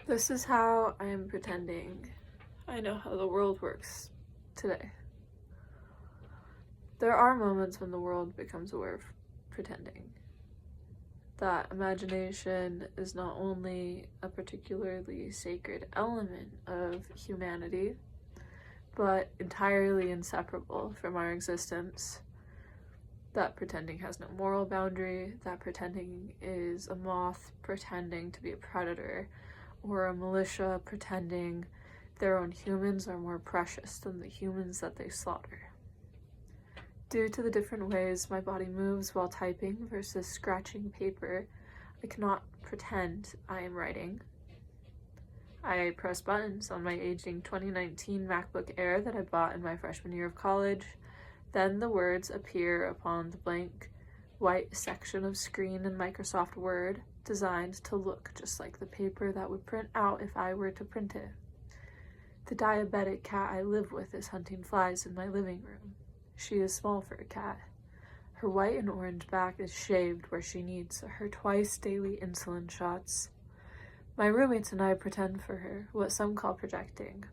This is how I am pretending I know how the world works today. There are moments when the world becomes aware of pretending. That imagination is not only a particularly sacred element of humanity, but entirely inseparable from our existence. That pretending has no moral boundary, that pretending is a moth pretending to be a predator, or a militia pretending their own humans are more precious than the humans that they slaughter. Due to the different ways my body moves while typing versus scratching paper, I cannot pretend I am writing. I press buttons on my aging 2019 MacBook Air that I bought in my freshman year of college. Then the words appear upon the blank white section of screen in Microsoft Word, designed to look just like the paper that would print out if I were to print it. The diabetic cat I live with is hunting flies in my living room. She is small for a cat. Her white and orange back is shaved where she needs her twice daily insulin shots. My roommates and I pretend for her, what some call projecting,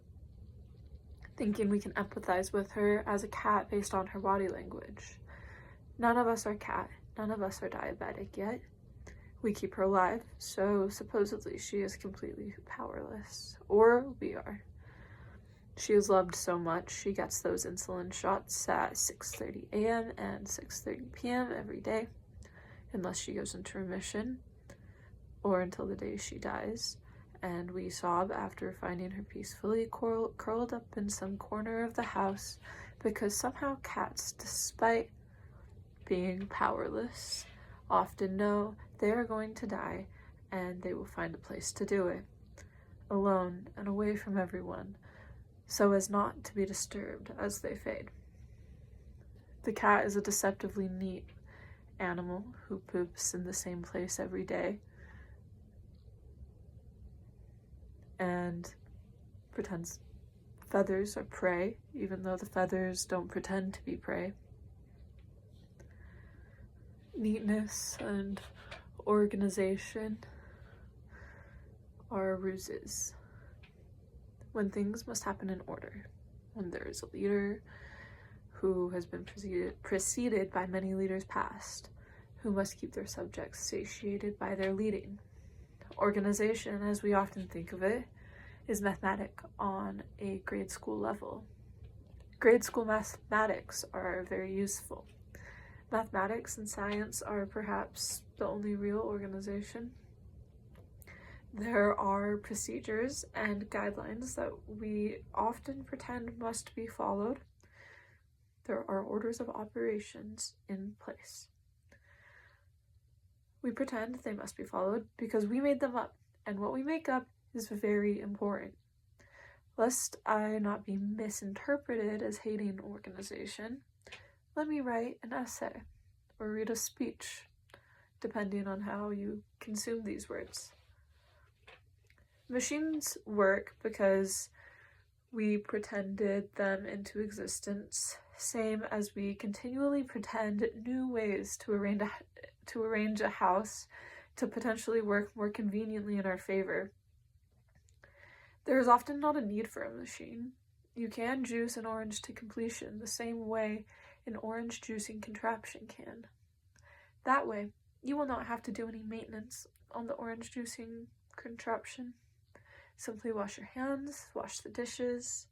thinking we can empathize with her as a cat based on her body language. None of us are cat, none of us are diabetic yet. We keep her alive, so supposedly she is completely powerless. Or we are. She is loved so much, she gets those insulin shots at 6:30 a.m. and 6:30 p.m. every day, unless she goes into remission, or until the day she dies, and we sob after finding her peacefully curled up in some corner of the house, because somehow cats, despite being powerless, often know they are going to die, and they will find a place to do it, alone and away from everyone, so as not to be disturbed as they fade. The cat is a deceptively neat animal who poops in the same place every day and pretends feathers are prey, even though the feathers don't pretend to be prey. Neatness and organization are ruses. When things must happen in order, when there is a leader who has been preceded by many leaders past, who must keep their subjects satiated by their leading. Organization, as we often think of it, is mathematic on a grade school level. Grade school mathematics are very useful. Mathematics and science are perhaps the only real organization. There are procedures and guidelines that we often pretend must be followed. There are orders of operations in place. We pretend they must be followed because we made them up, and what we make up is very important. Lest I not be misinterpreted as hating organization, let me write an essay or read a speech, depending on how you consume these words. Machines work because we pretended them into existence, same as we continually pretend new ways to arrange a house to potentially work more conveniently in our favor. There is often not a need for a machine. You can juice an orange to completion the same way an orange juicing contraption can. That way, you will not have to do any maintenance on the orange juicing contraption. Simply wash your hands, wash the dishes,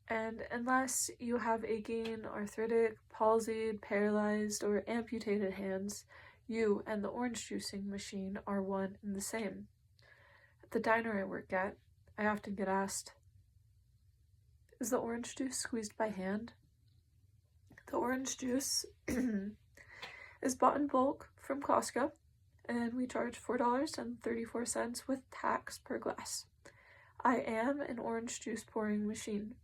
and unless you have aching, arthritic, palsied, paralyzed, or amputated hands, you and the orange juicing machine are one and the same. At the diner I work at, I often get asked, is the orange juice squeezed by hand? The orange juice is bought in bulk from Costco, and we charge $4.34 with tax per glass. I am an orange juice pouring machine.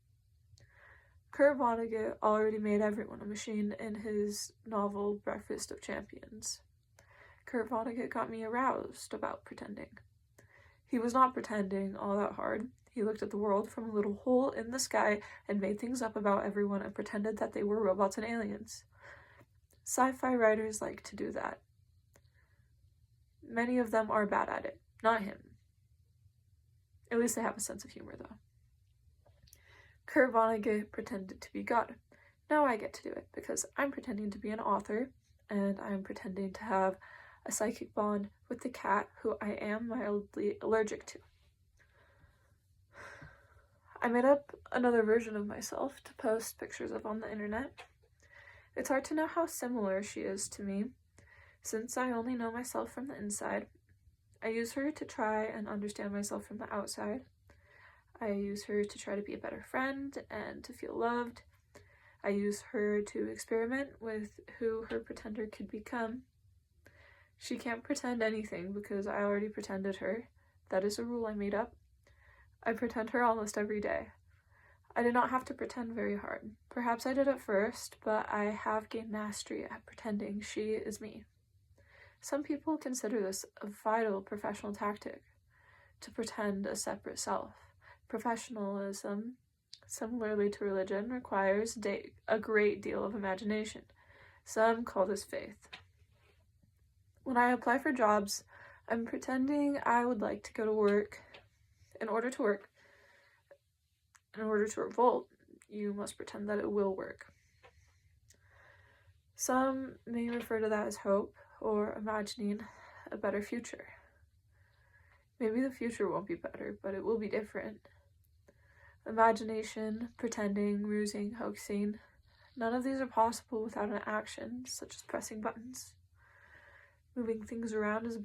Kurt Vonnegut already made everyone a machine in his novel Breakfast of Champions. Kurt Vonnegut got me aroused about pretending. He was not pretending all that hard. He looked at the world from a little hole in the sky and made things up about everyone and pretended that they were robots and aliens. Sci-fi writers like to do that. Many of them are bad at it. not him. At least they have a sense of humor, though. Kurt Vonnegut pretended to be God. Now I get to do it because I'm pretending to be an author, and I'm pretending to have a psychic bond with the cat who I am mildly allergic to. I made up another version of myself to post pictures of on the internet. It's hard to know how similar she is to me, since I only know myself from the inside. I use her to try and understand myself from the outside. I use her to try to be a better friend and to feel loved. I use her to experiment with who her pretender could become. She can't pretend anything because I already pretended her. That is a rule I made up. I pretend her almost every day. I did not have to pretend very hard. Perhaps I did at first, but I have gained mastery at pretending she is me. Some people consider this a vital professional tactic, to pretend a separate self. Professionalism, similarly to religion, requires a great deal of imagination. Some call this faith. When I apply for jobs, I'm pretending I would like to go to work. In order to revolt, you must pretend that it will work. Some may refer to that as hope or imagining a better future. Maybe the future won't be better, but it will be different. Imagination, pretending, rusing, hoaxing, none of these are possible without an action, such as pressing buttons. Moving things around is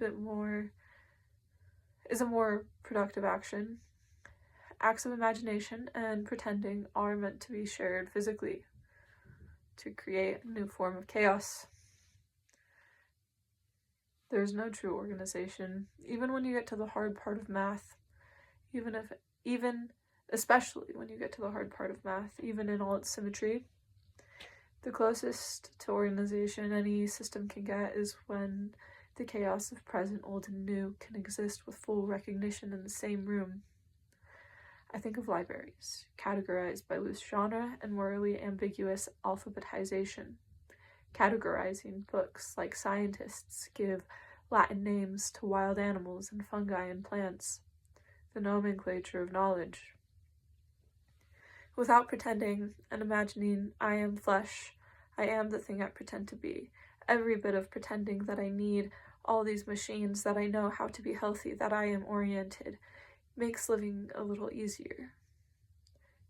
a more productive action. Acts of imagination and pretending are meant to be shared physically to create a new form of chaos. There's no true organization, even when you get to the hard part of math, especially when you get to the hard part of math, even in all its symmetry. The closest to organization any system can get is when the chaos of present, old, and new can exist with full recognition in the same room. I think of libraries, categorized by loose genre and morally ambiguous alphabetization. Categorizing books like scientists give Latin names to wild animals and fungi and plants. The nomenclature of knowledge. Without pretending and imagining I am flesh, I am the thing I pretend to be. Every bit of pretending that I need all these machines, that I know how to be healthy, that I am oriented, makes living a little easier.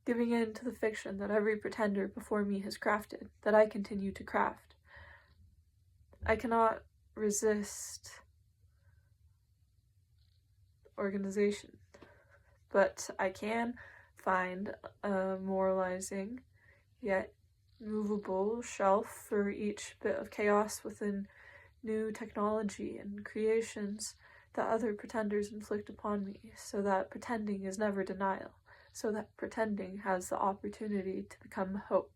Giving in to the fiction that every pretender before me has crafted, that I continue to craft. I cannot resist organization, but I can find a moralizing yet movable shelf for each bit of chaos within new technology and creations that other pretenders inflict upon me, so that pretending is never denial, so that pretending has the opportunity to become hope.